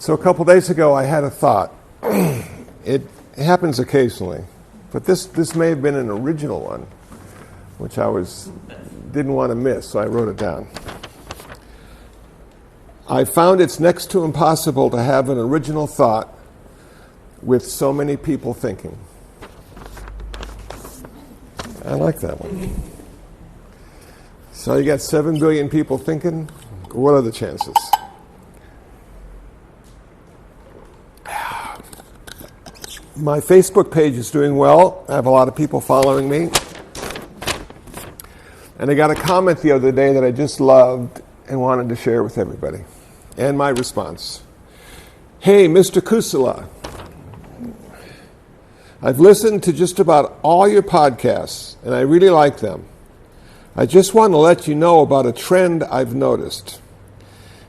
So a couple days ago, I had a thought. It happens occasionally, but this may have been an original one, which didn't want to miss, so I wrote it down. I found it's next to impossible to have an original thought with so many people thinking. I like that one. So you got 7 billion people thinking. What are the chances? My Facebook page is doing well. I have a lot of people following me. And I got a comment the other day that I just loved and wanted to share with everybody. And my response. Hey, Mr. Kusala. I've listened to just about all your podcasts, and I really like them. I just want to let you know about a trend I've noticed.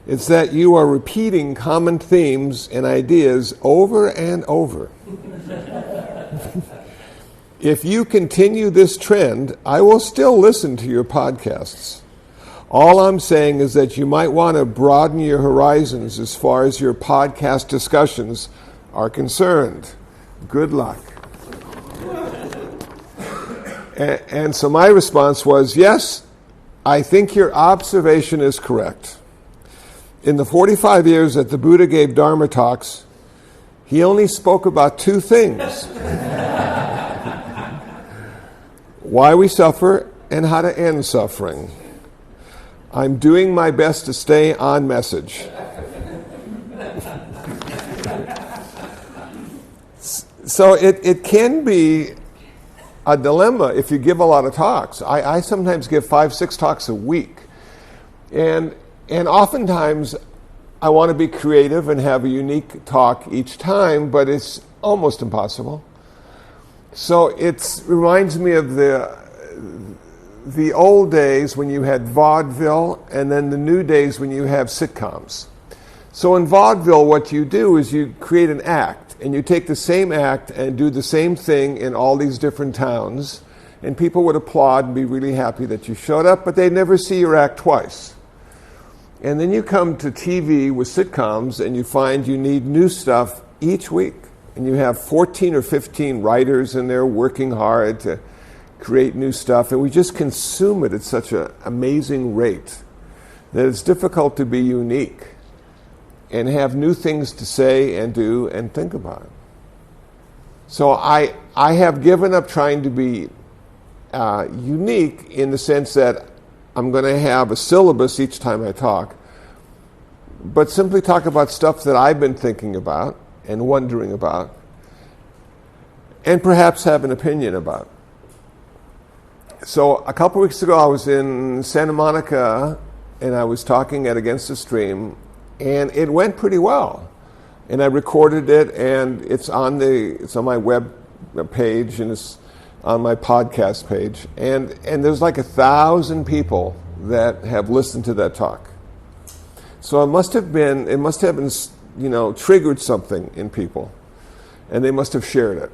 It's that you are repeating common themes and ideas over and over. If you continue this trend, I will still listen to your podcasts. All I'm saying is that you might want to broaden your horizons as far as your podcast discussions are concerned. Good luck. And so my response was, yes, I think your observation is correct. In the 45 years that the Buddha gave Dharma talks, he only spoke about 2 things. Why we suffer and how to end suffering. I'm doing my best to stay on message. So it can be a dilemma if you give a lot of talks. I sometimes give 5-6 talks a week. And oftentimes I want to be creative and have a unique talk each time, but it's almost impossible. So it reminds me of the old days when you had vaudeville, and then the new days when you have sitcoms. So in vaudeville, what you do is you create an act, and you take the same act and do the same thing in all these different towns, and people would applaud and be really happy that you showed up, but they'd never see your act twice. And then you come to TV with sitcoms, and you find you need new stuff each week. And you have 14 or 15 writers in there working hard to create new stuff, and we just consume it at such an amazing rate that it's difficult to be unique and have new things to say and do and think about. So I have given up trying to be unique in the sense that I'm going to have a syllabus each time I talk, but simply talk about stuff that I've been thinking about and wondering about, and perhaps have an opinion about. So a couple weeks ago, I was in Santa Monica, and I was talking at Against the Stream, and it went pretty well. And I recorded it, and it's on my web page, and it's on my podcast page, and there's like 1,000 people that have listened to that talk. So it must have been triggered something in people, and they must have shared it.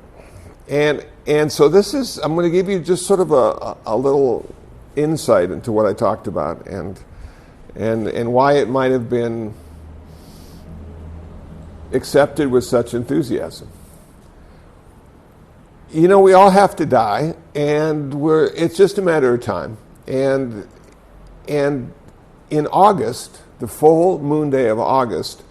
And so I'm going to give you just sort of a little insight into what I talked about and why it might have been accepted with such enthusiasm. You know, we all have to die, and it's just a matter of time. And in August, the full moon day of August,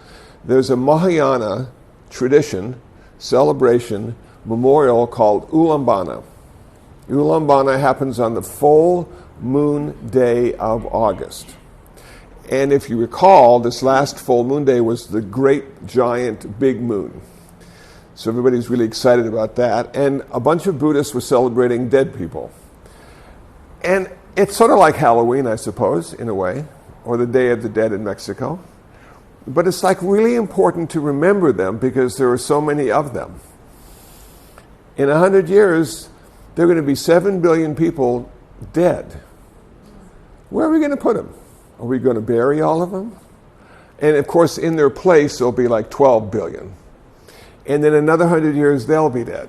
there's a Mahayana tradition, celebration, memorial called Ulambana. Ulambana happens on the full moon day of August. And if you recall, this last full moon day was the great, giant, big moon. So everybody's really excited about that. And a bunch of Buddhists were celebrating dead people. And it's sort of like Halloween, I suppose, in a way, or the Day of the Dead in Mexico. But it's like really important to remember them because there are so many of them. In 100 years, there are going to be 7 billion people dead. Where are we going to put them? Are we going to bury all of them? And of course, in their place, there'll be like 12 billion. And then another 100 years, they'll be dead.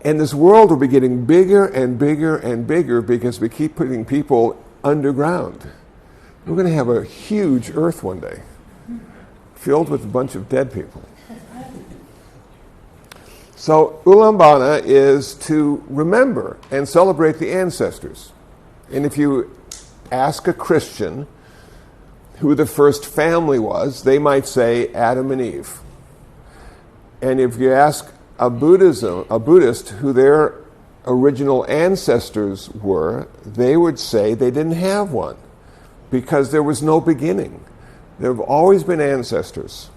And this world will be getting bigger and bigger and bigger because we keep putting people underground. We're going to have a huge Earth one day. filled with a bunch of dead people. So Ulambana is to remember and celebrate the ancestors. And if you ask a Christian who the first family was, they might say Adam and Eve. And if you ask a Buddhist who their original ancestors were, they would say they didn't have one because there was no beginning. There have always been ancestors.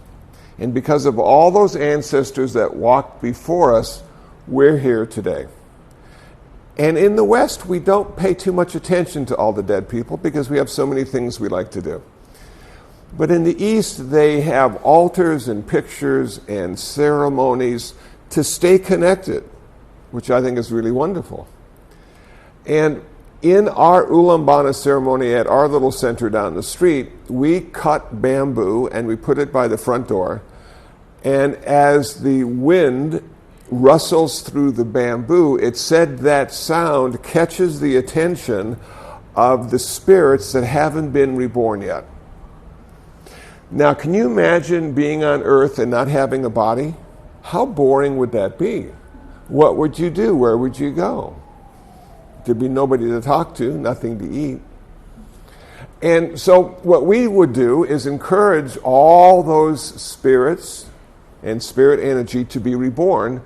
And because of all those ancestors that walked before us, we're here today. And in the West, we don't pay too much attention to all the dead people because we have so many things we like to do. But in the East, they have altars and pictures and ceremonies to stay connected, which I think is really wonderful. And in our Ulambana ceremony at our little center down the street, we cut bamboo and we put it by the front door. And as the wind rustles through the bamboo, it's said that sound catches the attention of the spirits that haven't been reborn yet. Now, can you imagine being on Earth and not having a body? How boring would that be? What would you do? Where would you go? There'd be nobody to talk to, nothing to eat. And so what we would do is encourage all those spirits and spirit energy to be reborn,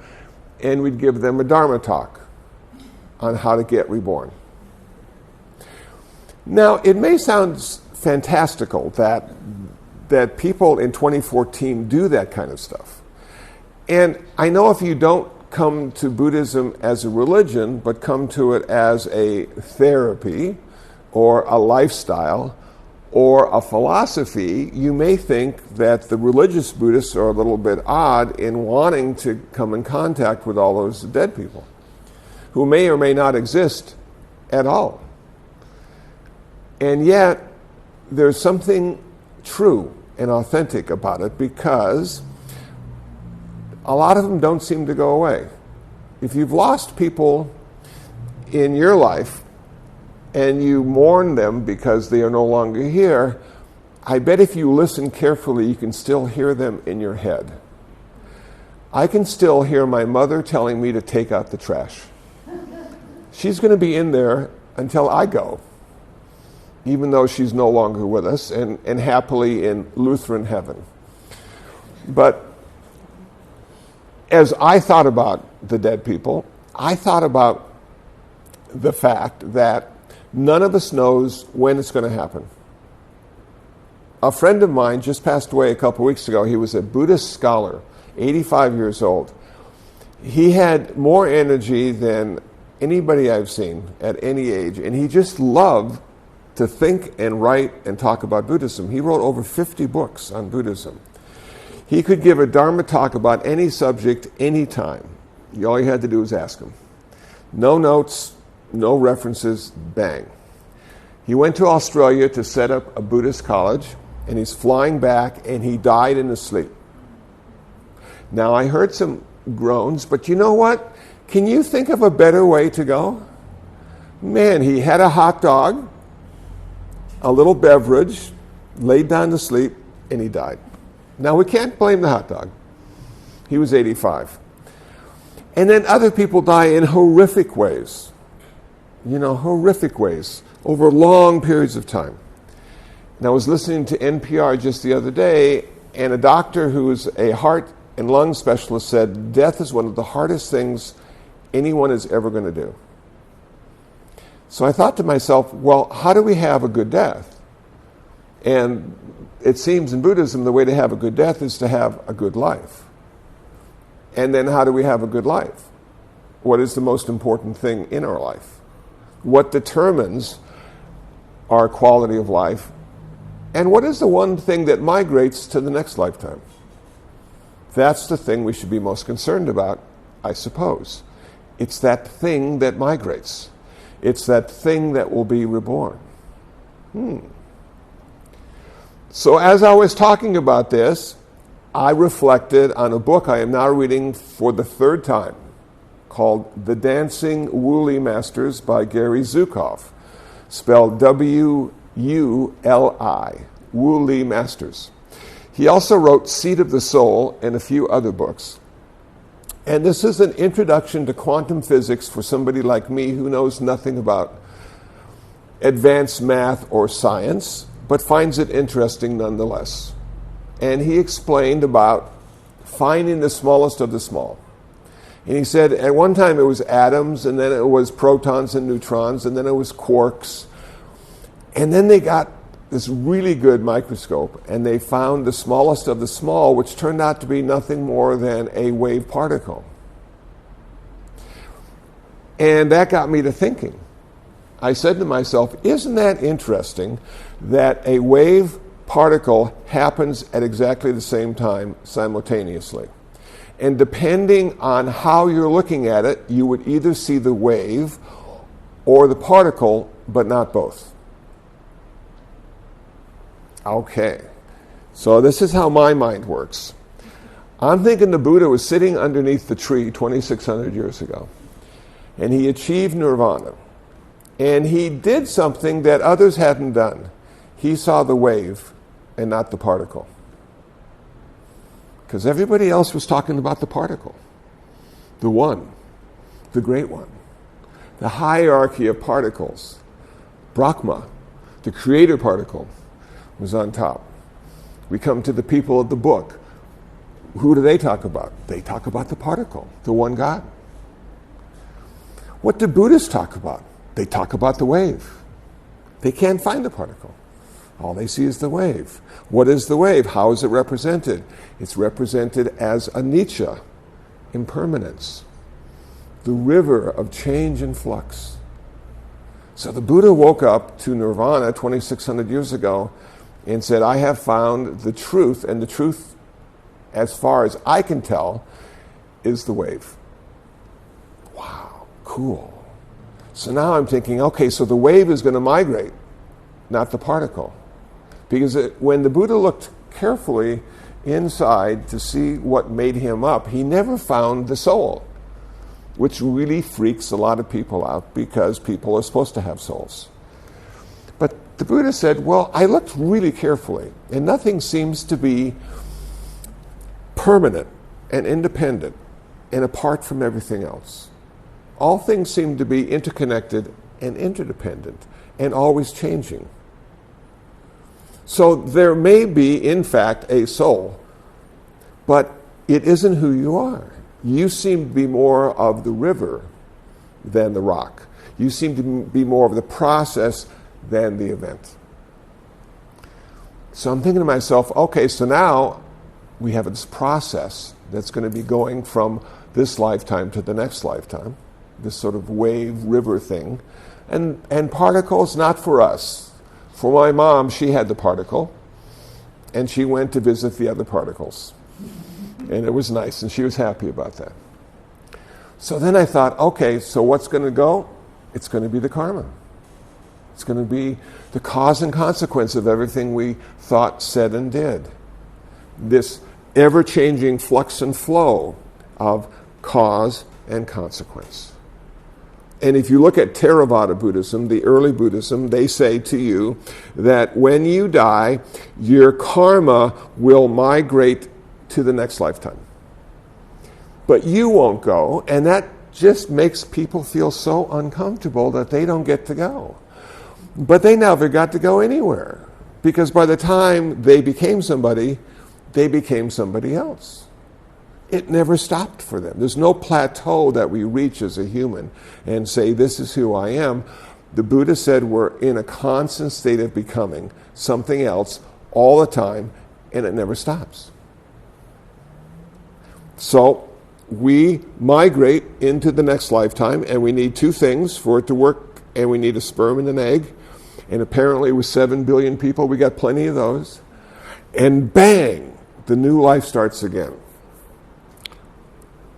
and we'd give them a Dharma talk on how to get reborn. Now, it may sound fantastical that people in 2014 do that kind of stuff. And I know if you don't come to Buddhism as a religion, but come to it as a therapy or a lifestyle or a philosophy, you may think that the religious Buddhists are a little bit odd in wanting to come in contact with all those dead people who may or may not exist at all. And yet, there's something true and authentic about it because a lot of them don't seem to go away. If you've lost people in your life and you mourn them because they are no longer here, I bet if you listen carefully, you can still hear them in your head. I can still hear my mother telling me to take out the trash. She's going to be in there until I go, even though she's no longer with us and happily in Lutheran heaven. But as I thought about the dead people, I thought about the fact that none of us knows when it's going to happen. A friend of mine just passed away a couple weeks ago. He was a Buddhist scholar, 85 years old. He had more energy than anybody I've seen at any age, and he just loved to think and write and talk about Buddhism. He wrote over 50 books on Buddhism. He could give a Dharma talk about any subject, anytime. All you had to do was ask him. No notes, no references, bang. He went to Australia to set up a Buddhist college, and he's flying back, and he died in his sleep. Now, I heard some groans, but you know what? Can you think of a better way to go? Man, he had a hot dog, a little beverage, laid down to sleep, and he died. Now, we can't blame the hot dog. He was 85. And then other people die in horrific ways. Horrific ways over long periods of time. And I was listening to NPR just the other day, and a doctor who's a heart and lung specialist said death is one of the hardest things anyone is ever going to do. So I thought to myself, well, how do we have a good death? And it seems in Buddhism the way to have a good death is to have a good life. And then how do we have a good life? What is the most important thing in our life? What determines our quality of life? And what is the one thing that migrates to the next lifetime? That's the thing we should be most concerned about, I suppose. It's that thing that migrates. It's that thing that will be reborn. So as I was talking about this, I reflected on a book I am now reading for the third time called The Dancing Wooly Masters by Gary Zukav, spelled W-U-L-I, Wooly Masters. He also wrote Seed of the Soul and a few other books. And this is an introduction to quantum physics for somebody like me who knows nothing about advanced math or science, but finds it interesting nonetheless. And he explained about finding the smallest of the small. And he said at one time it was atoms, and then it was protons and neutrons, and then it was quarks. And then they got this really good microscope, and they found the smallest of the small, which turned out to be nothing more than a wave particle. And that got me to thinking. I said to myself, isn't that interesting that a wave particle happens at exactly the same time simultaneously? And depending on how you're looking at it, you would either see the wave or the particle, but not both. Okay, so this is how my mind works. I'm thinking the Buddha was sitting underneath the tree 2,600 years ago, and he achieved nirvana. And he did something that others hadn't done. He saw the wave and not the particle. Because everybody else was talking about the particle. The one, the great one. The hierarchy of particles. Brahma, the creator particle, was on top. We come to the people of the book. Who do they talk about? They talk about the particle, the one God. What do Buddhists talk about? They talk about the wave. They can't find the particle. All they see is the wave. What is the wave? How is it represented? It's represented as anicca, impermanence, the river of change and flux. So the Buddha woke up to nirvana 2,600 years ago and said, I have found the truth, and the truth, as far as I can tell, is the wave. Wow, cool. So now I'm thinking, okay, so the wave is going to migrate, not the particle. Because when the Buddha looked carefully inside to see what made him up, he never found the soul, which really freaks a lot of people out because people are supposed to have souls. But the Buddha said, well, I looked really carefully, and nothing seems to be permanent and independent and apart from everything else. All things seem to be interconnected and interdependent and always changing. So there may be, in fact, a soul, but it isn't who you are. You seem to be more of the river than the rock. You seem to be more of the process than the event. So I'm thinking to myself, okay, so now we have this process that's going to be going from this lifetime to the next lifetime, this sort of wave river thing. And particles, not for us. For my mom, she had the particle, and she went to visit the other particles. And it was nice, and she was happy about that. So then I thought, okay, so what's going to go? It's going to be the karma. It's going to be the cause and consequence of everything we thought, said, and did. This ever-changing flux and flow of cause and consequence. And if you look at Theravada Buddhism, the early Buddhism, they say to you that when you die, your karma will migrate to the next lifetime. But you won't go, and that just makes people feel so uncomfortable that they don't get to go. But they never got to go anywhere, because by the time they became somebody else. It never stopped for them. There's no plateau that we reach as a human and say, this is who I am. The Buddha said we're in a constant state of becoming something else all the time, and it never stops. So we migrate into the next lifetime, and we need two things for it to work, and we need a sperm and an egg. And apparently with 7 billion people, we got plenty of those. And bang, the new life starts again,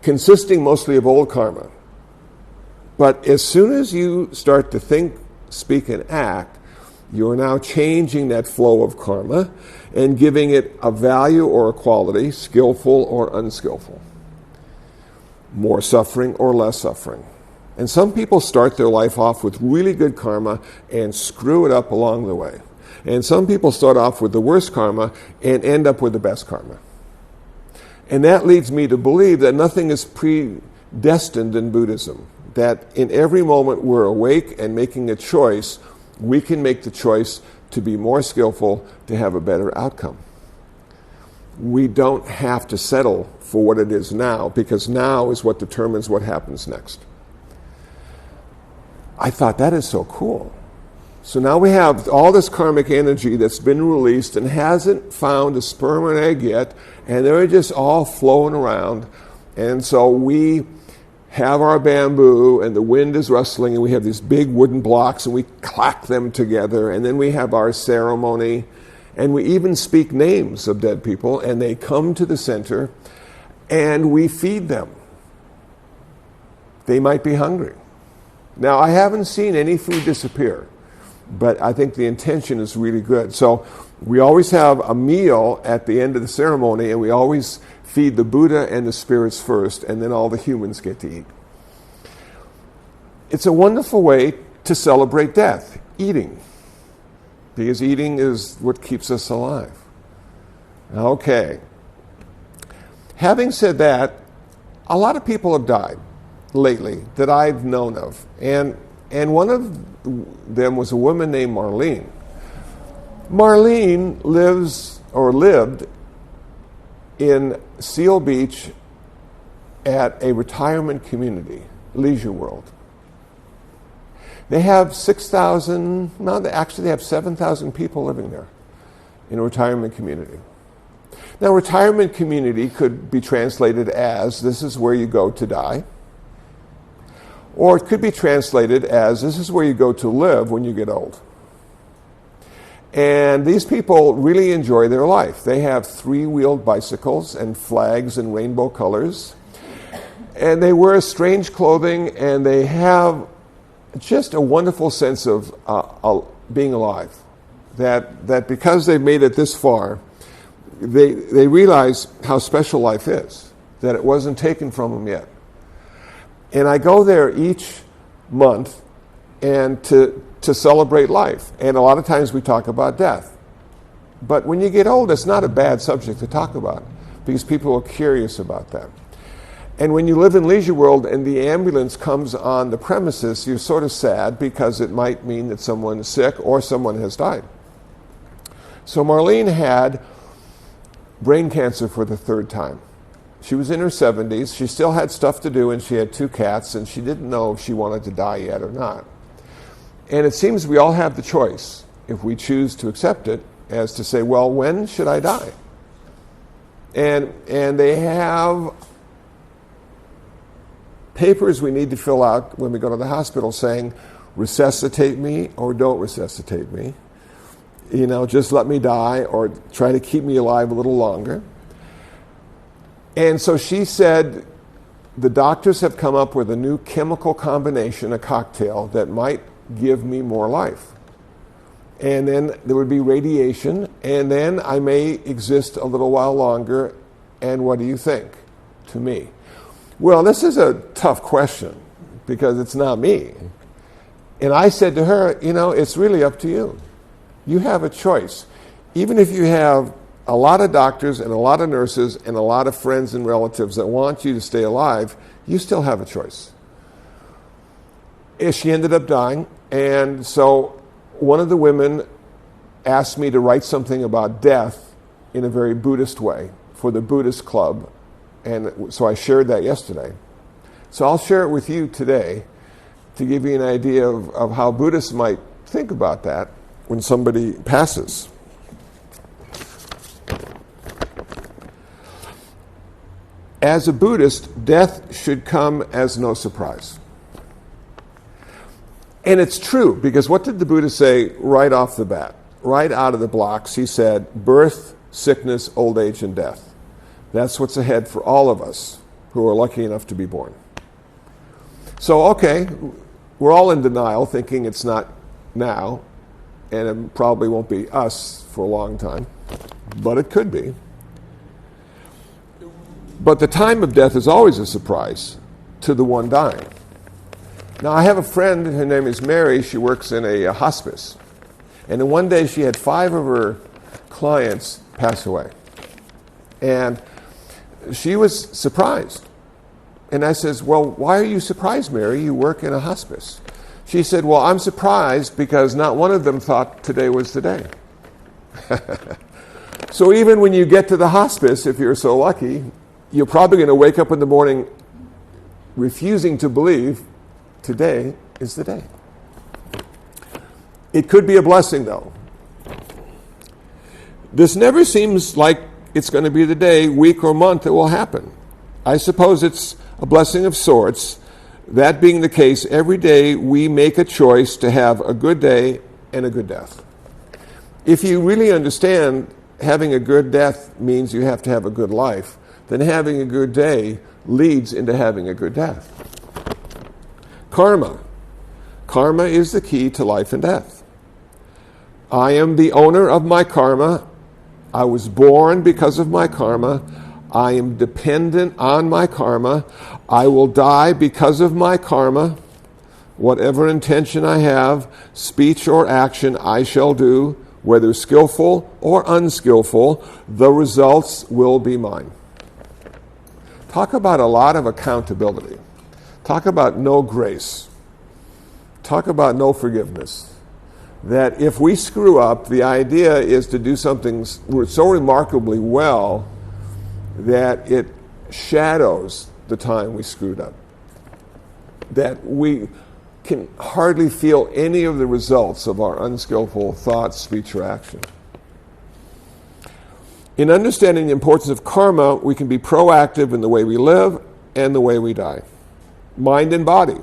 consisting mostly of old karma. But as soon as you start to think, speak, and act, you are now changing that flow of karma and giving it a value or a quality, skillful or unskillful, more suffering or less suffering. And some people start their life off with really good karma and screw it up along the way. And some people start off with the worst karma and end up with the best karma. And that leads me to believe that nothing is predestined in Buddhism, that in every moment we're awake and making a choice, we can make the choice to be more skillful, to have a better outcome. We don't have to settle for what it is now, because now is what determines what happens next. I thought, that is so cool. So now we have all this karmic energy that's been released and hasn't found a sperm and egg yet, and they're just all flowing around. And so we have our bamboo, and the wind is rustling, and we have these big wooden blocks, and we clack them together, and then we have our ceremony, and we even speak names of dead people, and they come to the center, and we feed them. They might be hungry. Now, I haven't seen any food disappear, but I think the intention is really good. So we always have a meal at the end of the ceremony, and we always feed the Buddha and the spirits first, and then all the humans get to eat. It's a wonderful way to celebrate death, eating, because eating is what keeps us alive. Okay. Having said that, a lot of people have died lately that I've known of. And one of them was a woman named Marlene. Marlene lived in Seal Beach at a retirement community, Leisure World. They have 6,000, no, actually they have 7,000 people living there in a retirement community. Now, retirement community could be translated as, this is where you go to die. Or it could be translated as, this is where you go to live when you get old. And these people really enjoy their life. They have 3-wheeled bicycles and flags in rainbow colors. And they wear strange clothing, and they have just a wonderful sense of being alive. That because they've made it this far, they realize how special life is, that it wasn't taken from them yet. And I go there each month and to celebrate life. And a lot of times we talk about death. But when you get old, it's not a bad subject to talk about, because people are curious about that. And when you live in Leisure World and the ambulance comes on the premises, you're sort of sad, because it might mean that someone is sick or someone has died. So Marlene had brain cancer for the 3rd time. She was in her 70s. She still had stuff to do, and she had 2 cats, and she didn't know if she wanted to die yet or not. And it seems we all have the choice, if we choose to accept it, as to say, well, when should I die? And they have papers we need to fill out when we go to the hospital saying, resuscitate me or don't resuscitate me. You know, just let me die or try to keep me alive a little longer. And so she said, the doctors have come up with a new chemical combination, a cocktail, that might give me more life. And then there would be radiation, and then I may exist a little while longer, and what do you think? To me. Well, this is a tough question, because it's not me. And I said to her, you know, it's really up to you. You have a choice. Even if you have a lot of doctors and a lot of nurses and a lot of friends and relatives that want you to stay alive, you still have a choice. And she ended up dying, and so one of the women asked me to write something about death in a very Buddhist way for the Buddhist Club, and so I shared that yesterday. So I'll share it with you today to give you an idea of how Buddhists might think about that when somebody passes. As a Buddhist, death should come as no surprise. And it's true, because what did the Buddha say right off the bat? Right out of the blocks, he said, birth, sickness, old age, and death. That's what's ahead for all of us who are lucky enough to be born. So, okay, we're all in denial, thinking it's not now, and it probably won't be us for a long time, but it could be. But the time of death is always a surprise to the one dying. Now, I have a friend, her name is Mary, she works in a hospice. And then one day she had 5 of her clients pass away. And she was surprised. And I says, well, why are you surprised, Mary? You work in a hospice. She said, well, I'm surprised because not one of them thought today was the day. So even when you get to the hospice, if you're so lucky, you're probably going to wake up in the morning refusing to believe today is the day. It could be a blessing, though. This never seems like it's going to be the day, week, or month it will happen. I suppose it's a blessing of sorts. That being the case, every day we make a choice to have a good day and a good death. If you really understand having a good death means you have to have a good life, then having a good day leads into having a good death. Karma. Karma is the key to life and death. I am the owner of my karma. I was born because of my karma. I am dependent on my karma. I will die because of my karma. Whatever intention I have, speech or action, I shall do, whether skillful or unskillful, the results will be mine. Talk about a lot of accountability. Talk about no grace. Talk about no forgiveness. That if we screw up, the idea is to do something so remarkably well that it shadows the time we screwed up. That we can hardly feel any of the results of our unskillful thought, speech, or action. In understanding the importance of karma, we can be proactive in the way we live and the way we die. Mind and body.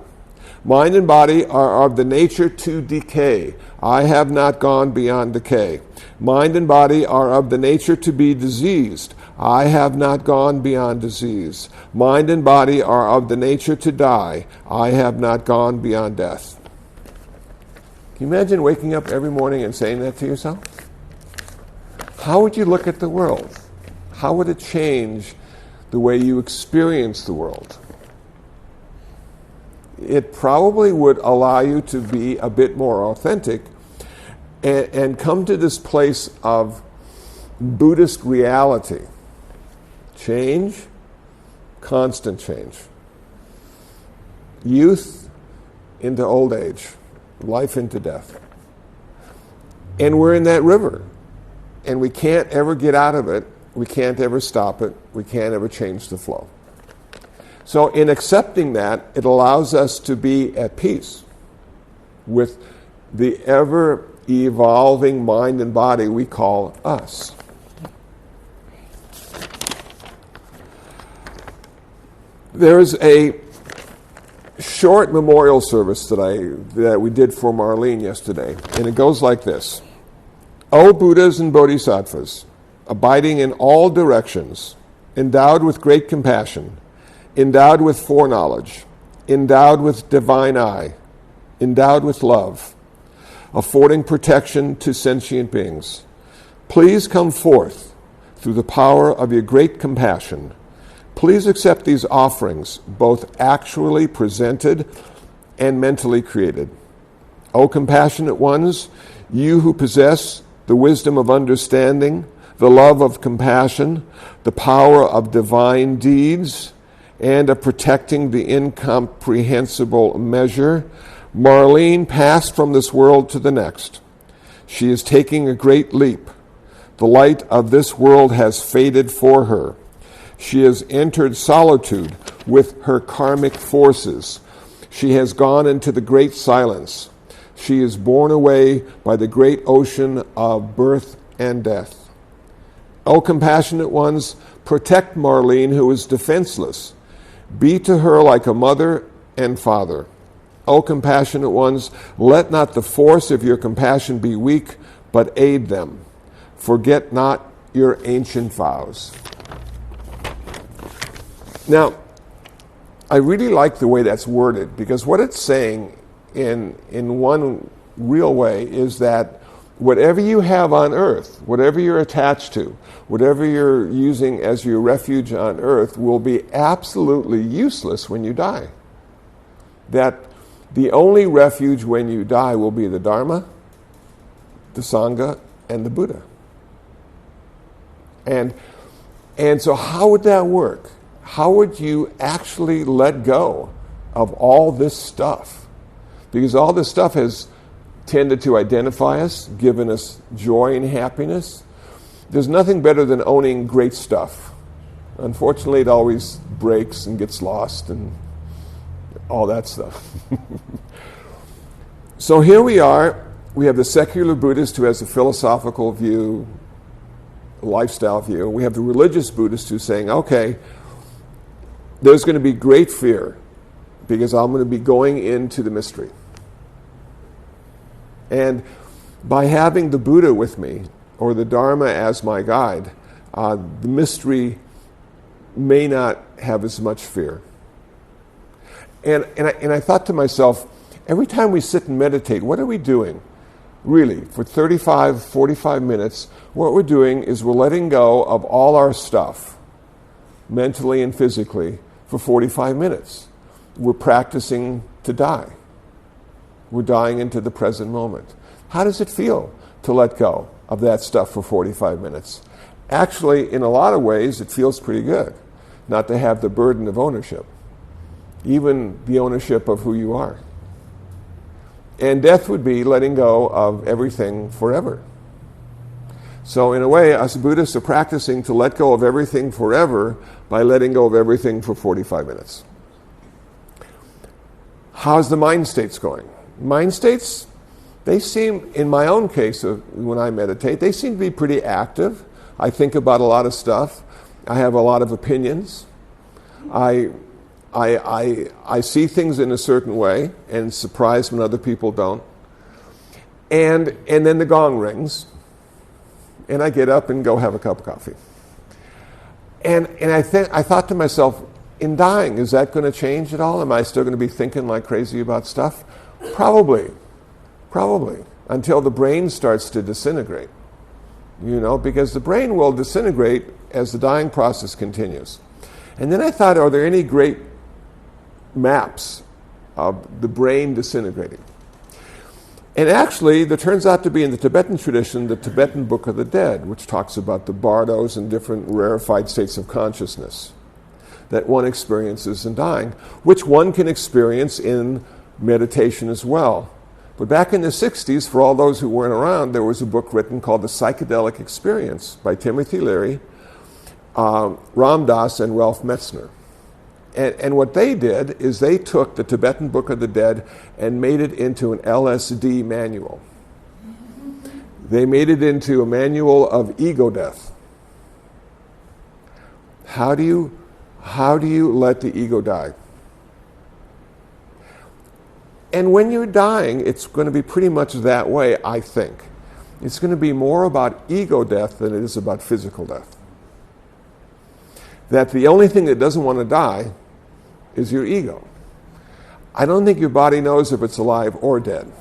Mind and body are of the nature to decay. I have not gone beyond decay. Mind and body are of the nature to be diseased. I have not gone beyond disease. Mind and body are of the nature to die. I have not gone beyond death. Can you imagine waking up every morning and saying that to yourself? How would you look at the world? How would it change the way you experience the world? It probably would allow you to be a bit more authentic and come to this place of Buddhist reality. Change, constant change. Youth into old age, life into death. And we're in that river. And we can't ever get out of it. We can't ever stop it. We can't ever change the flow. So in accepting that, it allows us to be at peace with the ever-evolving mind and body we call us. There's a short memorial service that we did for Marlene yesterday, and it goes like this. O Buddhas and Bodhisattvas, abiding in all directions, endowed with great compassion, endowed with foreknowledge, endowed with divine eye, endowed with love, affording protection to sentient beings. Please come forth through the power of your great compassion. Please accept these offerings, both actually presented and mentally created. O compassionate ones, you who possess the wisdom of understanding, the love of compassion, the power of divine deeds, and of protecting the incomprehensible measure, Marlene passed from this world to the next. She is taking a great leap. The light of this world has faded for her. She has entered solitude with her karmic forces. She has gone into the great silence. She is borne away by the great ocean of birth and death. O compassionate ones, protect Marlene, who is defenseless. Be to her like a mother and father. O compassionate ones, let not the force of your compassion be weak, but aid them. Forget not your ancient vows. Now, I really like the way that's worded, because what it's saying in one real way is that whatever you have on earth, whatever you're attached to, whatever you're using as your refuge on earth will be absolutely useless when you die. That the only refuge when you die will be the Dharma, the Sangha, and the Buddha. And so how would that work? How would you actually let go of all this stuff? Because all this stuff has tended to identify us, given us joy and happiness. There's nothing better than owning great stuff. Unfortunately, it always breaks and gets lost and all that stuff. So here we are. We have the secular Buddhist who has a philosophical view, a lifestyle view. We have the religious Buddhist who's saying, okay, there's going to be great fear because I'm going to be going into the mystery. And by having the Buddha with me, or the Dharma as my guide, the mystery may not have as much fear. And I thought to myself, every time we sit and meditate, what are we doing? Really, for 35, 45 minutes, what we're doing is we're letting go of all our stuff, mentally and physically, for 45 minutes. We're practicing to die. We're dying into the present moment. How does it feel to let go of that stuff for 45 minutes? Actually, in a lot of ways, it feels pretty good not to have the burden of ownership, even the ownership of who you are. And death would be letting go of everything forever. So in a way, us Buddhists are practicing to let go of everything forever by letting go of everything for 45 minutes. How's the mind states going? Mind states, they seem, in my own case, when I meditate, they seem to be pretty active. I think about a lot of stuff. I have a lot of opinions. I see things in a certain way and surprised when other people don't. And then the gong rings, and I get up and go have a cup of coffee. And I thought to myself, in dying, is that going to change at all? Am I still going to be thinking like crazy about stuff? Probably, until the brain starts to disintegrate. Because the brain will disintegrate as the dying process continues. And then I thought, are there any great maps of the brain disintegrating? And actually, there turns out to be in the Tibetan tradition, the Tibetan Book of the Dead, which talks about the bardos and different rarefied states of consciousness that one experiences in dying, which one can experience in meditation as well. But back in the 60s, for all those who weren't around, there was a book written called The Psychedelic Experience by Timothy Leary, Ram Dass, and Ralph Metzner. And what they did is they took the Tibetan Book of the Dead and made it into an LSD manual. They made it into a manual of ego death. How do you let the ego die? And when you're dying, it's going to be pretty much that way, I think. It's going to be more about ego death than it is about physical death. That the only thing that doesn't want to die is your ego. I don't think your body knows if it's alive or dead.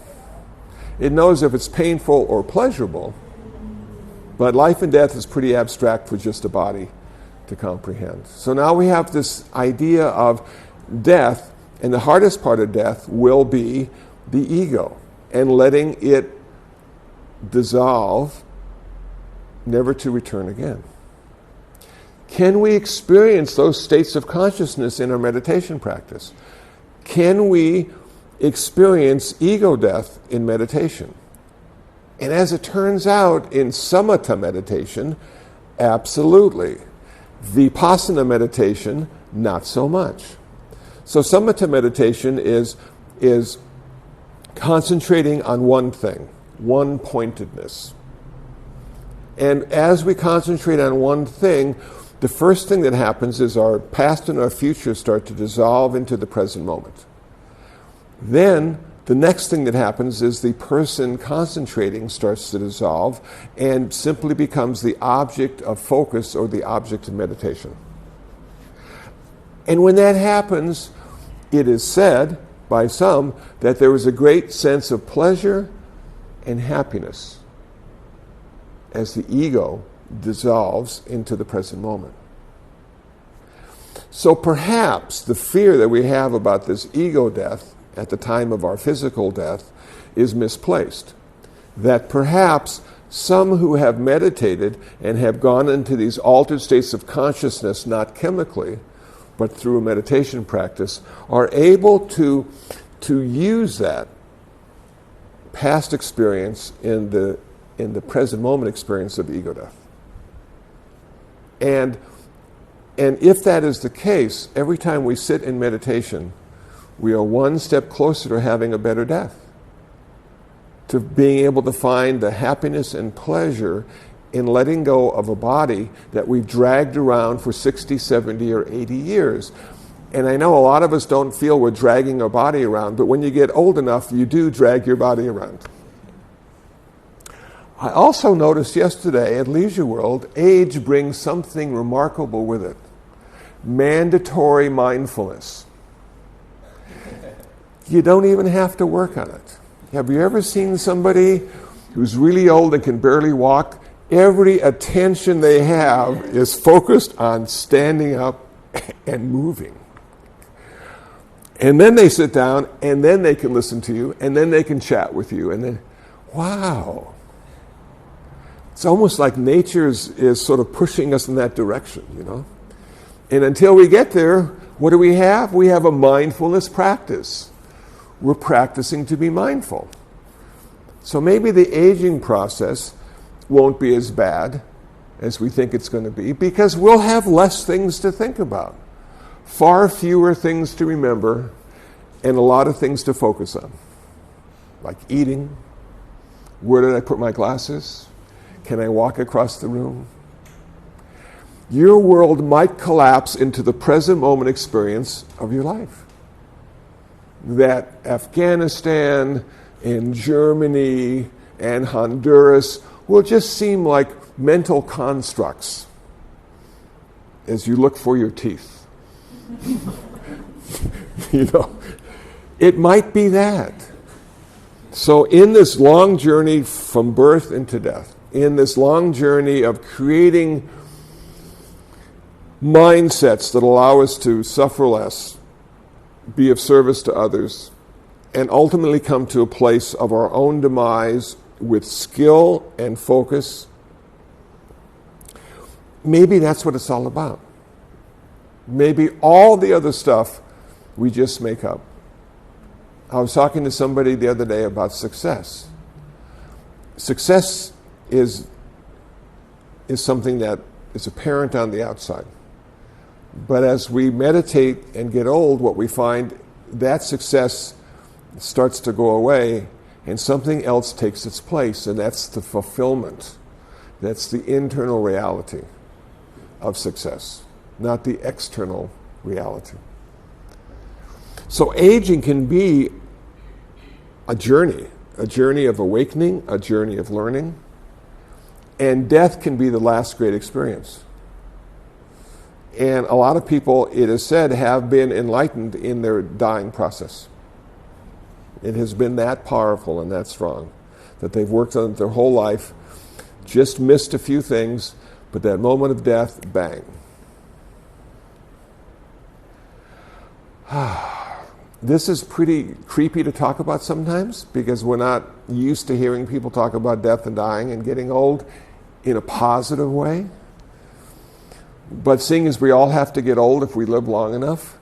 It knows if it's painful or pleasurable, but life and death is pretty abstract for just a body to comprehend. So now we have this idea of death, and the hardest part of death will be the ego and letting it dissolve, never to return again. Can we experience those states of consciousness in our meditation practice? Can we experience ego death in meditation? And as it turns out, in samatha meditation, absolutely. Vipassana meditation, not so much. So samatha meditation is concentrating on one thing, one pointedness. And as we concentrate on one thing, the first thing that happens is our past and our future start to dissolve into the present moment. Then the next thing that happens is the person concentrating starts to dissolve and simply becomes the object of focus or the object of meditation. And when that happens, it is said by some that there is a great sense of pleasure and happiness as the ego dissolves into the present moment. So perhaps the fear that we have about this ego death at the time of our physical death is misplaced. that perhaps some who have meditated and have gone into these altered states of consciousness, not chemically, but through a meditation practice, are able to use that past experience in the present moment experience of ego death. And if that is the case, every time we sit in meditation, we are one step closer to having a better death, to being able to find the happiness and pleasure in letting go of a body that we've dragged around for 60, 70, or 80 years. And I know a lot of us don't feel we're dragging our body around, but when you get old enough, you do drag your body around. I also noticed yesterday at Leisure World, age brings something remarkable with it. Mandatory mindfulness. You don't even have to work on it. Have you ever seen somebody who's really old and can barely walk? Every attention they have is focused on standing up and moving. And then they sit down, and then they can listen to you, and then they can chat with you, and then, wow. It's almost like nature is sort of pushing us in that direction, you know? And until we get there, what do we have? We have a mindfulness practice. We're practicing to be mindful. So maybe the aging process won't be as bad as we think it's going to be, because we'll have less things to think about, far fewer things to remember, and a lot of things to focus on, like eating. Where did I put my glasses? Can I walk across the room? Your world might collapse into the present moment experience of your life. That Afghanistan and Germany and Honduras will just seem like mental constructs as you look for your teeth. You know, it might be that. So in this long journey from birth into death, in this long journey of creating mindsets that allow us to suffer less, be of service to others, and ultimately come to a place of our own demise with skill and focus, maybe that's what it's all about. Maybe all the other stuff we just make up. I was talking to somebody the other day about success. Success is something that is apparent on the outside. But as we meditate and get old, what we find, that success starts to go away and something else takes its place, and that's the fulfillment. That's the internal reality of success, not the external reality. So aging can be a journey of awakening, a journey of learning, and death can be the last great experience. And a lot of people, it is said, have been enlightened in their dying process. It has been that powerful and that strong that they've worked on it their whole life, just missed a few things, but that moment of death, bang. This is pretty creepy to talk about sometimes because we're not used to hearing people talk about death and dying and getting old in a positive way. But seeing as we all have to get old if we live long enough,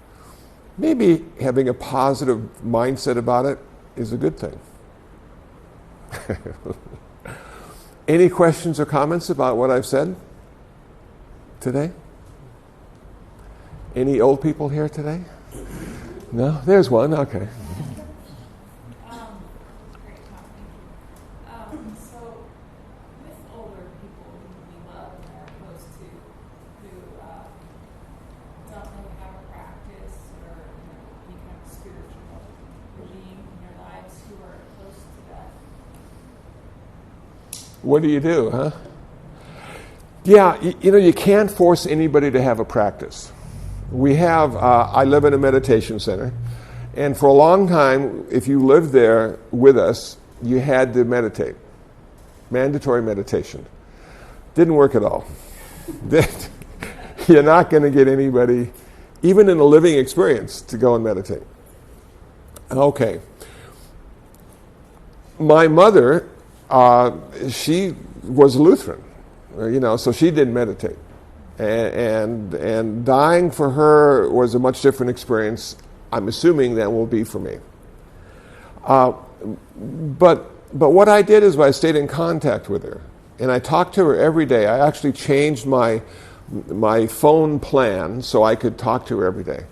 maybe having a positive mindset about it is a good thing. Any questions or comments about what I've said today? Any old people here today? No? There's one. Okay. Great talking. So, with older people who we love and are close to, who don't really have a practice or any kind of spiritual regime in their lives, who are close to death. What do you do, huh? Yeah, you can't force anybody to have a practice. We have, I live in a meditation center, and for a long time, if you lived there with us, you had to meditate. Mandatory meditation. Didn't work at all. You're not going to get anybody, even in a living experience, to go and meditate. Okay. My mother she was Lutheran, so she didn't meditate. And dying for her was a much different experience, I'm assuming, than will be for me. But what I did is I stayed in contact with her, and I talked to her every day. I actually changed my phone plan so I could talk to her every day.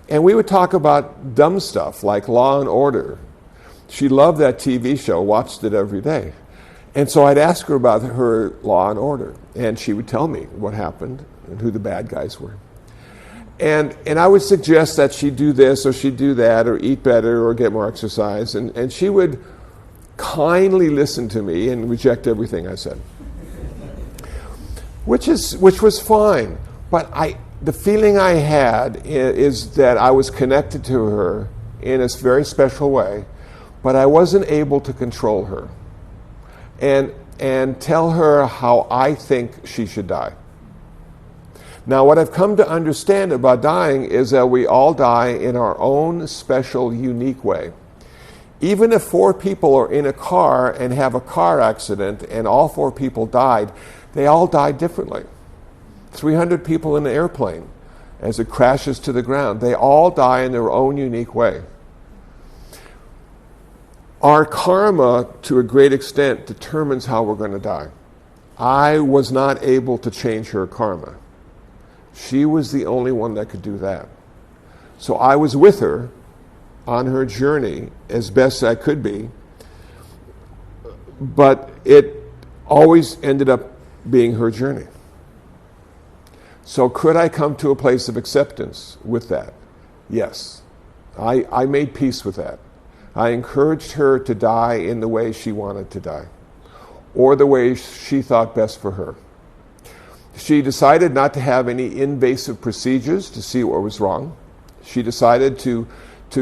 And we would talk about dumb stuff like Law and Order. She loved that TV show, watched it every day. And so I'd ask her about her Law and Order, and she would tell me what happened and who the bad guys were. And I would suggest that she do this or she do that or eat better or get more exercise. And she would kindly listen to me and reject everything I said, which was fine. But the feeling I had is that I was connected to her in a very special way, but I wasn't able to control her and tell her how I think she should die. Now, what I've come to understand about dying is that we all die in our own special, unique way. Even if 4 people are in a car and have a car accident and all 4 people died, they all died differently. 300 people in an airplane, as it crashes to the ground, they all die in their own unique way. Our karma, to a great extent, determines how we're going to die. I was not able to change her karma. She was the only one that could do that. So I was with her on her journey as best I could be, but it always ended up being her journey. So could I come to a place of acceptance with that? Yes. I made peace with that. I encouraged her to die in the way she wanted to die, or the way she thought best for her. She decided not to have any invasive procedures to see what was wrong. She decided to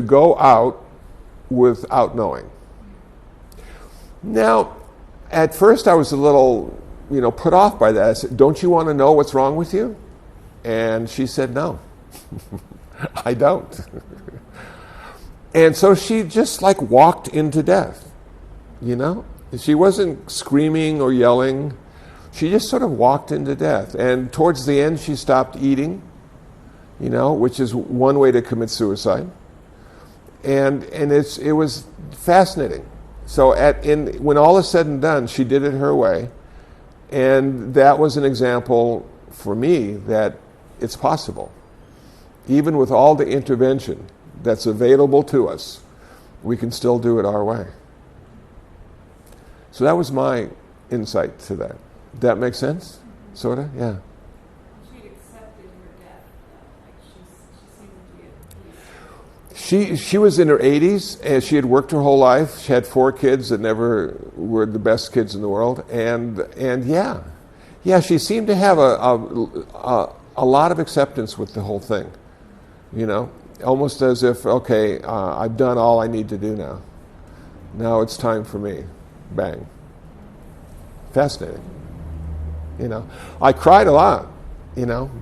go out without knowing. Now, at first I was a little, put off by that. I said, "Don't you want to know what's wrong with you?" And she said, "No, I don't." And so she just walked into death, She wasn't screaming or yelling. She just sort of walked into death. And towards the end, she stopped eating, which is one way to commit suicide. And it was fascinating. So when all is said and done, she did it her way. And that was an example for me that it's possible. Even with all the intervention that's available to us, we can still do it our way. So that was my insight to that. That makes sense? Sort of? Yeah. She'd accepted her death, she seemed to be at peace. She was in her 80s, and she had worked her whole life. She had 4 kids that never were the best kids in the world. And she seemed to have a lot of acceptance with the whole thing, almost as if, okay, I've done all I need to do now. Now it's time for me. Bang. Fascinating. I cried a lot,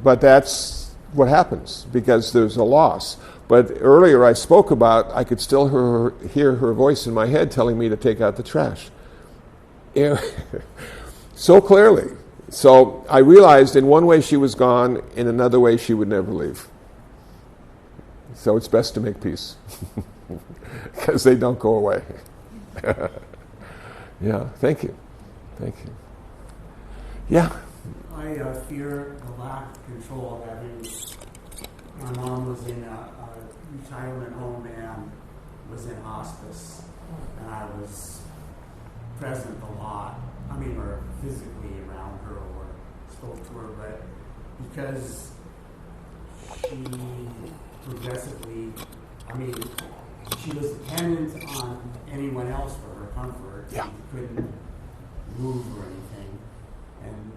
but that's what happens because there's a loss. But earlier I spoke about I could still hear her voice in my head telling me to take out the trash. So clearly. So I realized in one way she was gone, in another way she would never leave. So it's best to make peace because they don't go away. Yeah, thank you. Thank you. Yeah. I fear the lack of control. My mom was in a retirement home and was in hospice, and I was present a lot. Or physically around her or spoke to her, but because she progressively, she was dependent on anyone else for her comfort. Yeah. She couldn't move or anything. And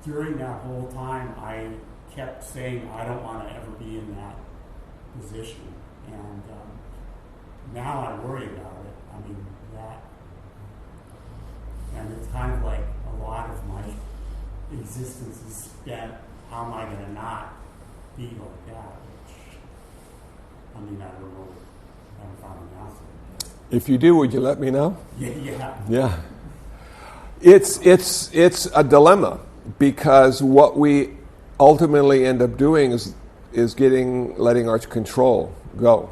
during that whole time, I kept saying, I don't want to ever be in that position. And now I worry about it. And it's kind of like a lot of my existence is spent, how am I going to not be like that? Which, I don't know haven't found an answer. If you do, would you let me know? Yeah. Yeah. It's a dilemma, because what we ultimately end up doing is letting our control go.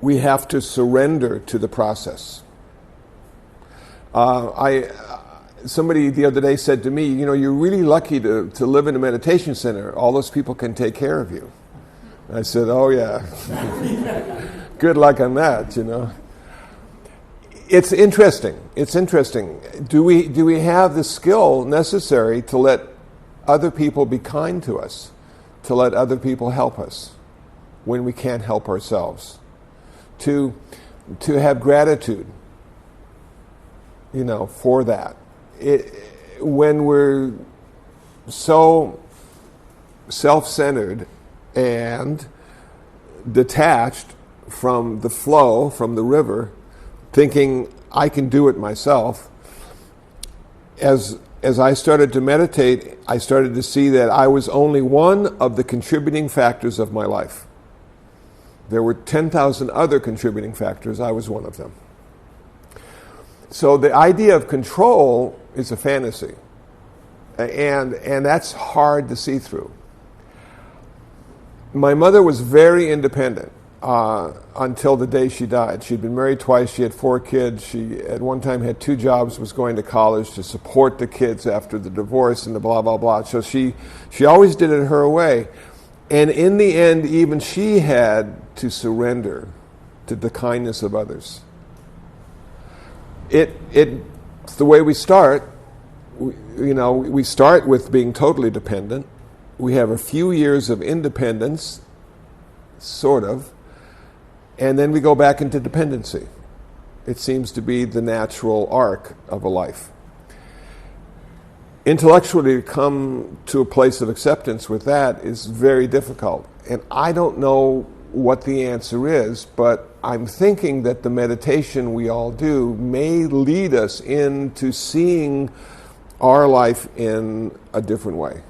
We have to surrender to the process. Somebody the other day said to me, you're really lucky to live in a meditation center. All those people can take care of you. I said, oh yeah. Good luck on that, It's interesting. Do we have the skill necessary to let other people be kind to us, to let other people help us when we can't help ourselves, to have gratitude, for that? When we're so self-centered and detached from the flow, from the river, thinking I can do it myself, as I started to meditate, I started to see that I was only one of the contributing factors of my life. There were 10,000 other contributing factors. I was one of them. So the idea of control is a fantasy, and that's hard to see through. My mother was very independent until the day she died. She'd been married twice. She had 4 kids. She at one time had 2 jobs, was going to college to support the kids after the divorce and the blah, blah, blah. So she always did it her way. And in the end, even she had to surrender to the kindness of others. It's the way we start. We start with being totally dependent. We have a few years of independence, sort of, and then we go back into dependency. It seems to be the natural arc of a life. Intellectually, to come to a place of acceptance with that is very difficult. And I don't know what the answer is, but I'm thinking that the meditation we all do may lead us into seeing our life in a different way.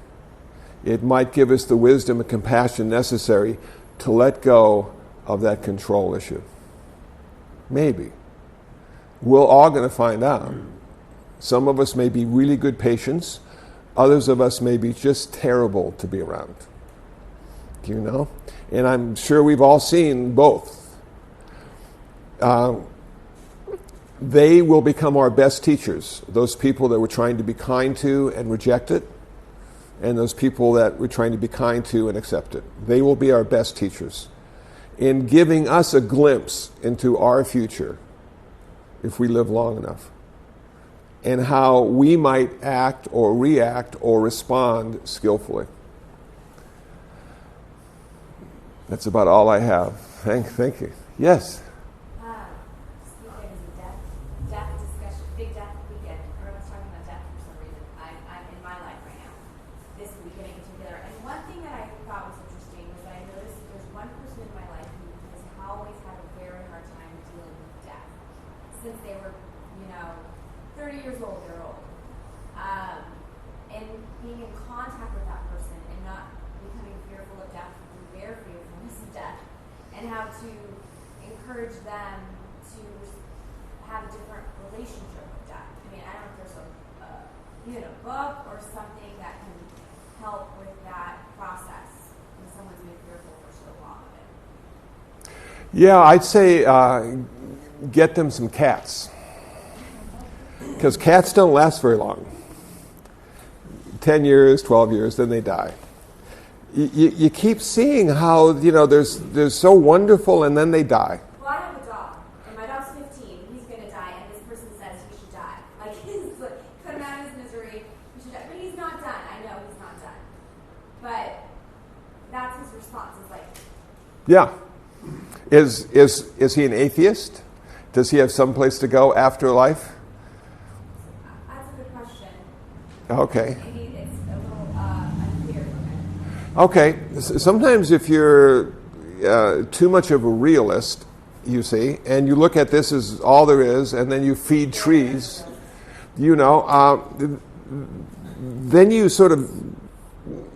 It might give us the wisdom and compassion necessary to let go of that control issue. Maybe. We're all going to find out. Some of us may be really good patients. Others of us may be just terrible to be around. And I'm sure we've all seen both. They will become our best teachers. Those people that we're trying to be kind to and reject it, and those people that we're trying to be kind to and accept it. They will be our best teachers in giving us a glimpse into our future if we live long enough, and how we might act or react or respond skillfully. That's about all I have. Thank you. Yes? Speaking of death discussion, big death weekend. Everyone's talking about death for some reason. I'm in my life right now, this weekend in particular. And one thing that I thought was interesting was that I noticed that there's one person in my life who has always had a very hard time dealing with death. Since they were, 30 years old, they're old. And being in contact with that person and not becoming fearful of death through their fearfulness of death, and how to encourage them to have a different relationship with death. I mean, I don't know if there's a book or something that can help with that process when someone's been fearful for so long of it. Yeah, I'd say get them some cats. Because cats don't last very long. 10 years, 12 years, then they die. You keep seeing how, they're so wonderful and then they die. Well, I have a dog, and my dog's 15. He's going to die, and this person says he should die. Put him out of his misery. He should die. But he's not done. I know he's not done. But that's his response. It's like, Yeah. Is he an atheist? Does he have some place to go after life? that's a good question. Okay. Maybe it's a little unclear for me. Okay. Sometimes if you're too much of a realist, you see, and you look at this as all there is, and then you feed trees, then you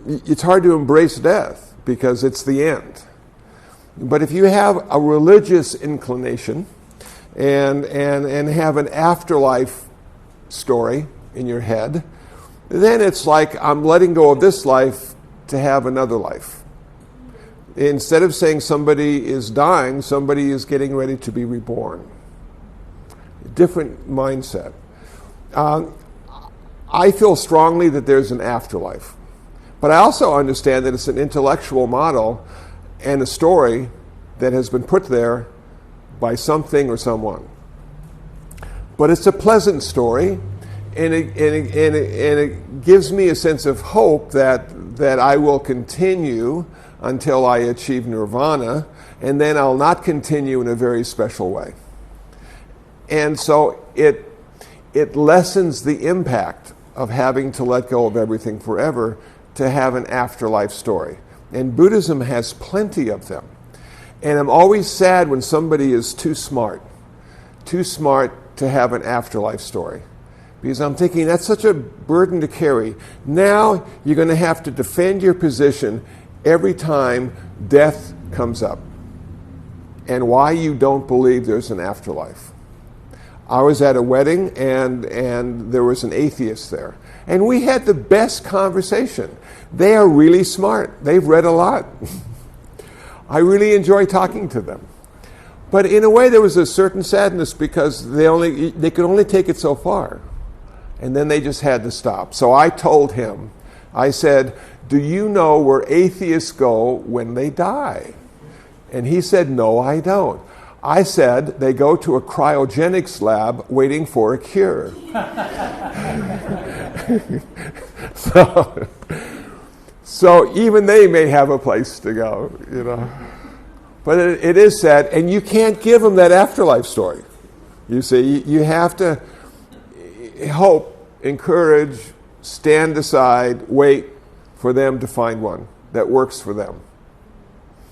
it's hard to embrace death because it's the end. But if you have a religious inclination and have an afterlife story in your head, then it's like I'm letting go of this life to have another life. Instead of saying somebody is dying, somebody is getting ready to be reborn. Different mindset. I feel strongly that there's an afterlife. But I also understand that it's an intellectual model and a story that has been put there by something or someone. But it's a pleasant story, and it gives me a sense of hope that I will continue until I achieve nirvana, and then I'll not continue in a very special way. And so it lessens the impact of having to let go of everything forever to have an afterlife story. And Buddhism has plenty of them. And I'm always sad when somebody is too smart to have an afterlife story. Because I'm thinking that's such a burden to carry. Now you're going to have to defend your position every time death comes up and why you don't believe there's an afterlife. I was at a wedding and there was an atheist there. And we had the best conversation. They are really smart. They've read a lot. I really enjoy talking to them. But in a way there was a certain sadness because they could only take it so far. And then they just had to stop. So I told him, I said, "Do you know where atheists go when they die?" And he said, "No, I don't." I said, "They go to a cryogenics lab waiting for a cure." So even they may have a place to go, you know. But it is sad, and you can't give them that afterlife story. You see, you have to hope, encourage, stand aside, wait for them to find one that works for them.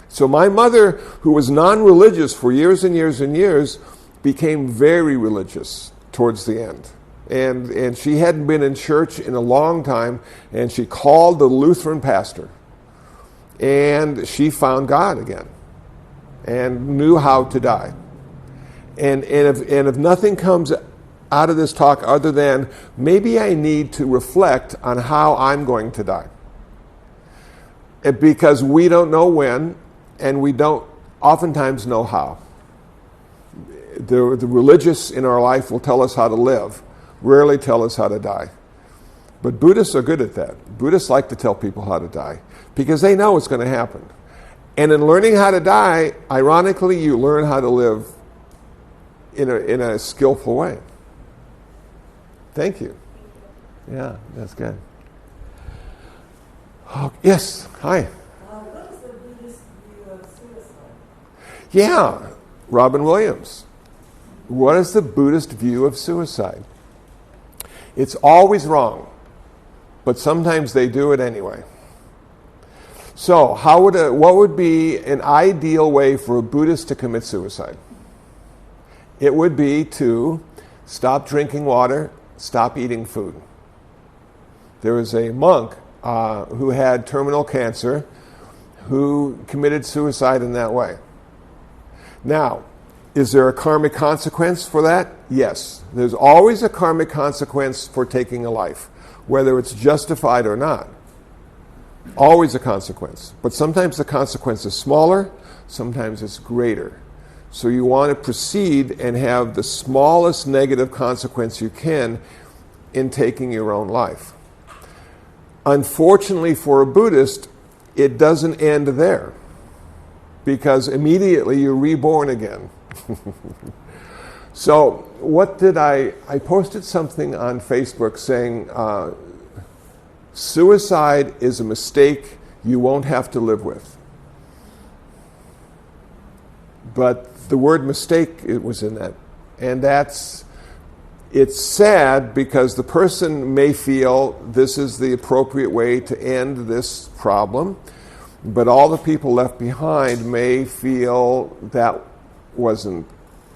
So my mother, who was non-religious for years and years and years, became very religious towards the end. And she hadn't been in church in a long time, and she called the Lutheran pastor. And she found God again and knew how to die. And if nothing comes out of this talk other than maybe I need to reflect on how I'm going to die. Because we don't know when, and we don't oftentimes know how. The religious in our life will tell us how to live, rarely tell us how to die. But Buddhists are good at that. Buddhists like to tell people how to die because they know it's going to happen. And in learning how to die, ironically, you learn how to live in a skillful way. Thank you. Yeah, that's good. Oh, yes, hi. What is the Buddhist view of suicide? Yeah, Robin Williams. What is the Buddhist view of suicide? It's always wrong, but sometimes they do it anyway. So, what would be an ideal way for a Buddhist to commit suicide? It would be to stop drinking water, stop eating food. There was a monk who had terminal cancer who committed suicide in that way. Now, is there a karmic consequence for that? Yes. There's always a karmic consequence for taking a life, whether it's justified or not. Always a consequence. But sometimes the consequence is smaller, sometimes it's greater. So you want to proceed and have the smallest negative consequence you can in taking your own life. Unfortunately for a Buddhist, it doesn't end there, because immediately you're reborn again. So what did I posted something on Facebook saying, suicide is a mistake you won't have to live with. But the word mistake, it was in that. And it's sad because the person may feel this is the appropriate way to end this problem, but all the people left behind may feel that wasn't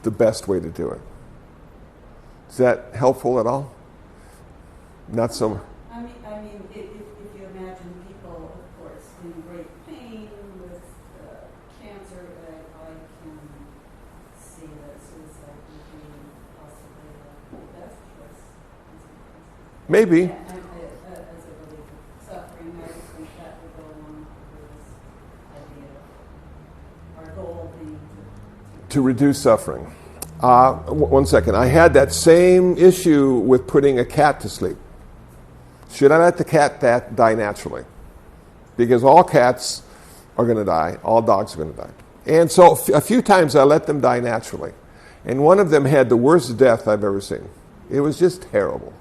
the best way to do it. Is that helpful at all? Not so much. I mean, if you imagine people, of course, in great pain with cancer, Maybe. And as a relief of suffering, I think that would go along with this idea of our goal being To reduce suffering. One second. I had that same issue with putting a cat to sleep. Should I let the cat die naturally? Because all cats are going to die. All dogs are going to die. And so a few times I let them die naturally. And one of them had the worst death I've ever seen. It was just terrible.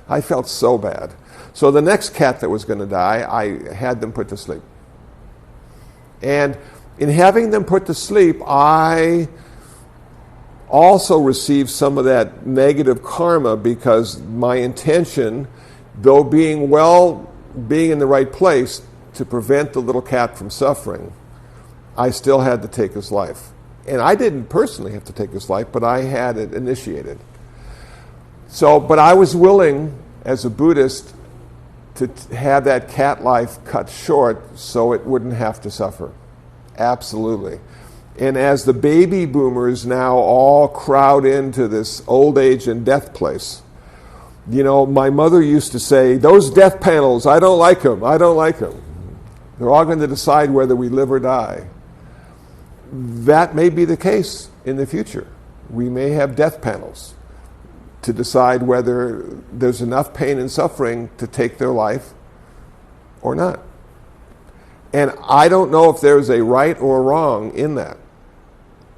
I felt so bad. So the next cat that was going to die, I had them put to sleep. And in having them put to sleep, I also received some of that negative karma because my intention, though being in the right place to prevent the little cat from suffering, I still had to take his life. And I didn't personally have to take his life, but I had it initiated. So, but I was willing, as a Buddhist, to have that cat life cut short so it wouldn't have to suffer. Absolutely. And as the baby boomers now all crowd into this old age and death place, you know, my mother used to say, those death panels, I don't like them, I don't like them. They're all going to decide whether we live or die. That may be the case in the future. We may have death panels to decide whether there's enough pain and suffering to take their life or not. And I don't know if there's a right or a wrong in that,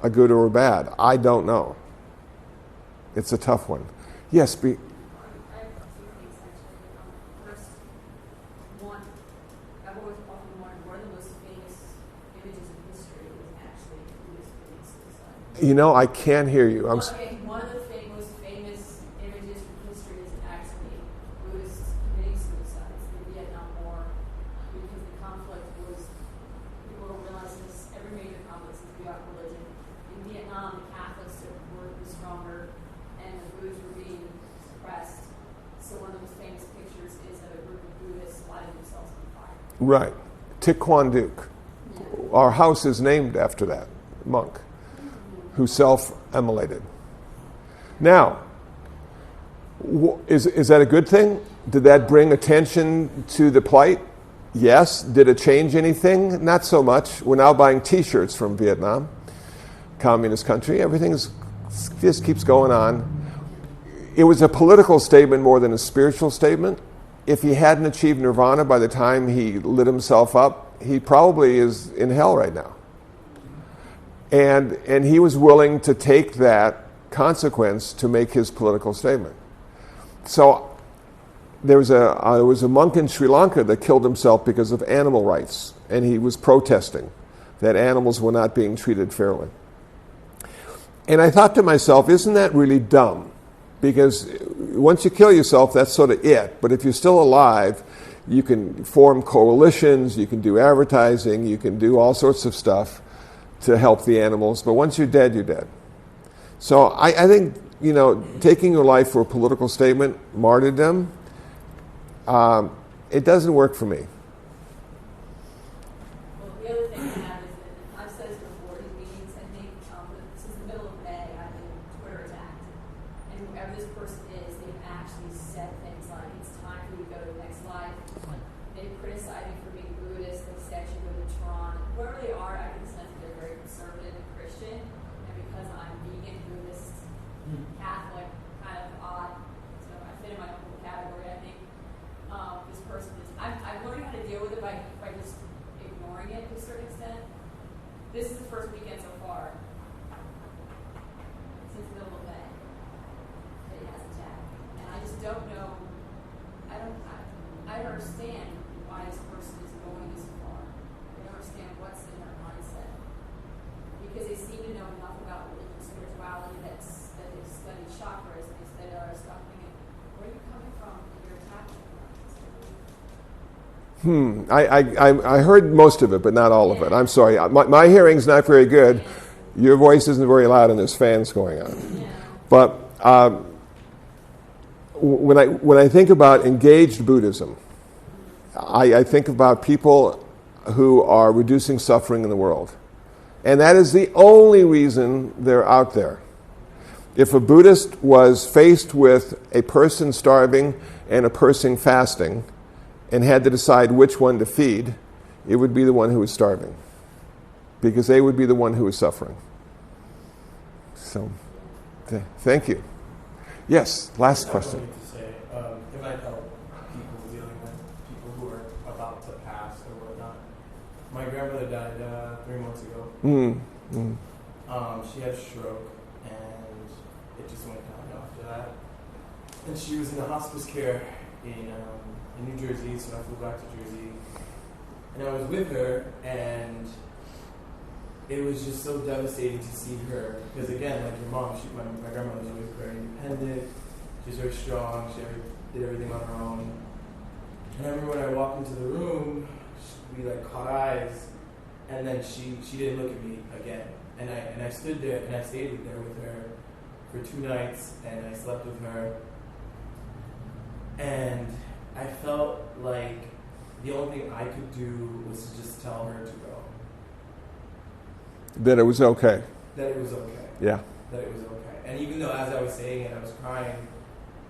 a good or a bad. I don't know. It's a tough one. Yes, I have two things actually. First, one, I've always often wondered one of the most famous images in history is actually Buddhist committing suicide. you know, I can't hear you. Okay, one of the most famous images from history is actually Buddhists committing suicide in the Vietnam War because the conflict was, people don't realize this, every major conflict since we got religion. In Vietnam, the Catholics were stronger and the Buddhists were being suppressed. So one of the most famous pictures is of a group of Buddhists lighting themselves on fire. Right. Thich Quang Duc. Our house is named after that monk who self-immolated. Now, is that a good thing? Did that bring attention to the plight? Yes. Did it change anything? Not so much. We're now buying T-shirts from Vietnam, communist country. Everything just keeps going on. It was a political statement more than a spiritual statement. If he hadn't achieved nirvana by the time he lit himself up, he probably is in hell right now. And he was willing to take that consequence to make his political statement. So there was a monk in Sri Lanka that killed himself because of animal rights, and he was protesting that animals were not being treated fairly. And I thought to myself, isn't that really dumb? Because once you kill yourself, that's sort of it. But if you're still alive, you can form coalitions, you can do advertising, you can do all sorts of stuff to help the animals. But once you're dead, you're dead. So I think, you know, taking your life for a political statement, martyrdom, it doesn't work for me. Well, the other thing I have is that I've said this before in meetings, I think since the middle of May, I've been Twitter attacked. And whoever this person is, they've actually said things like, it's time for you to go to the next life. They've criticized me for being Buddhist, they said I should go to Tehran. Whoever they are, I can sense that they're very conservative and Christian. And because I'm vegan, Buddhist, Catholic, kind of odd, so I fit in my own little category, I think. This person is, I'm learning how to deal with it by just ignoring it to a certain extent. This is the first weekend so far, since the middle of May, that he has attacked. And I just don't know, I don't understand why this person is going this far. I don't understand what's in their mindset. Because they seem to know enough about religion, spirituality, that they've studied chakras, and they studied other stuff. Thinking, where are you coming from that you're attacking? I heard most of it, but not all of it. I'm sorry. My hearing's not very good. Your voice isn't very loud, and there's fans going on. Yeah. But when I think about engaged Buddhism, I think about people who are reducing suffering in the world. And that is the only reason they're out there. If a Buddhist was faced with a person starving and a person fasting and had to decide which one to feed, it would be the one who was starving, because they would be the one who was suffering. So, thank you. Yes, last question. I wanted to say, it might help people dealing with people who are about to pass or whatnot. My grandmother died 3 months ago. She had a stroke, and it just went down after that. And she was in the hospice care in New Jersey, so I flew back to Jersey. And I was with her, and it was just so devastating to see her. Because again, like your mom, my grandmother was always very independent. She was very strong. She did everything on her own. And I remember when I walked into the room, we like caught eyes, and then she didn't look at me again. And I stood there and I stayed there with her for 2 nights, and I slept with her. And I felt like the only thing I could do was to just tell her to go. That it was okay. That it was okay. Yeah. That it was okay. And even though as I was saying it, I was crying,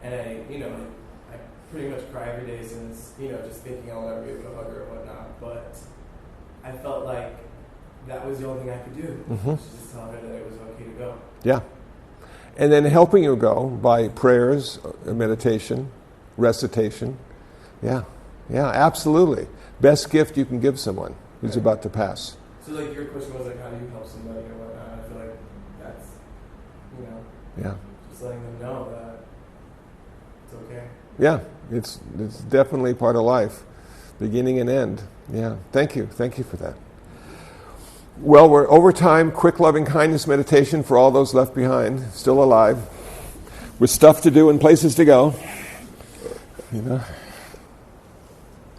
and I pretty much cry every day since, just thinking I'll never be able to hug her and whatnot. But I felt like that was the only thing I could do. Was just tell her that it was okay to go. Yeah. And then helping you go by prayers, meditation, recitation. Yeah. Yeah, absolutely. Best gift you can give someone who's about to pass. So like your question was like, how do you help somebody or whatnot? I feel like that's, Yeah. just letting them know that it's okay. Yeah, it's definitely part of life, beginning and end. Yeah, thank you for that. Well, we're over time. Quick loving kindness meditation for all those left behind, still alive, with stuff to do and places to go.